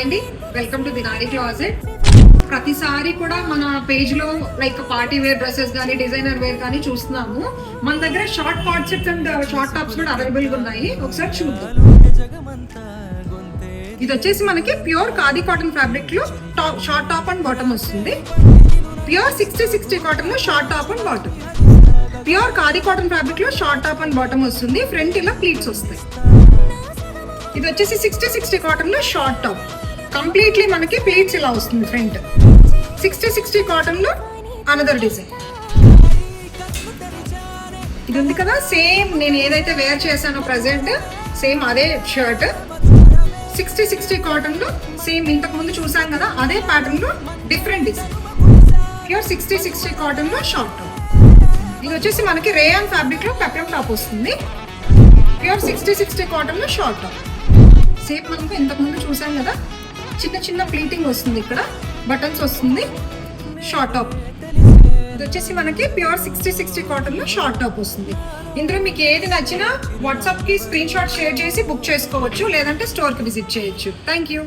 Hi అండి, welcome to the Nari closet. ప్రతిసారి కూడా మన పేజ్ లో లైక్ పార్టీ వేర్ డ్రెస్సెస్ కానీ డిజైనర్ వేర్ కానీ చూస్తున్నాము. మన దగ్గర short card sets and short tops కూడా అవైలబుల్ గా ఉన్నాయి. ఒకసారి చూద్దాం. ఇది వచ్చేసి మనకి ప్యూర్ ఖాదీ కాటన్ ఫ్యాబ్రిక్ లో షార్ట్ టాప్ అండ్ బాటమ్ వస్తుంది. ప్యూర్ 60 కాటన్ లో short top and bottom. Pure khadi cotton fabric లో షార్ట్ టాప్ అండ్ బాటమ్ వస్తుంది. ఫ్రంట్ ఇలా ప్లీట్స్ వస్తాయి. ఇది వచ్చేసి 60 కాటన్ లో షార్ట్ టాప్. కంప్లీట్లీ మనకి ప్లీట్స్ ఇలా వస్తుంది. ఫ్రంట్ 60 కాటన్ లో అనదర్ డిజైన్. ఇది ఉంది కదా, సేమ్ నేను ఏదైతే వేర్ చేశానో ప్రెసెంట్ సేమ్ అదే షర్ట్ 60 కాటన్ లో సేమ్ ఇంతకు ముందు చూసాం కదా అదే ప్యాటర్న్ లో డిఫరెంట్ డిజైన్. ప్యూర్ 60 కాటన్ లో షార్ట్ టాప్. ఇది వచ్చేసి మనకి రేయాన్ ఫ్యాబ్రిక్ లో పెప్రమ్ టాప్ వస్తుంది. ప్యూర్ 60 కాటన్ లో షార్ట్ టాప్. సేమ్ మనకు ఇంతకు ముందు చూసాం కదా, చిన్న చిన్న ప్లీటింగ్ వస్తుంది, ఇక్కడ బటన్స్ వస్తుంది. షార్ట్ టాప్ ఇది వచ్చేసి మనకి ప్యూర్ 60 కాటన్ లో షార్ట్ టాప్ వస్తుంది. ఇందులో మీకు ఏది నచ్చినా వాట్సాప్ కి స్క్రీన్ షాట్ షేర్ చేసి బుక్ చేసుకోవచ్చు, లేదంటే స్టోర్ కి విజిట్ చేయొచ్చు. Thank you.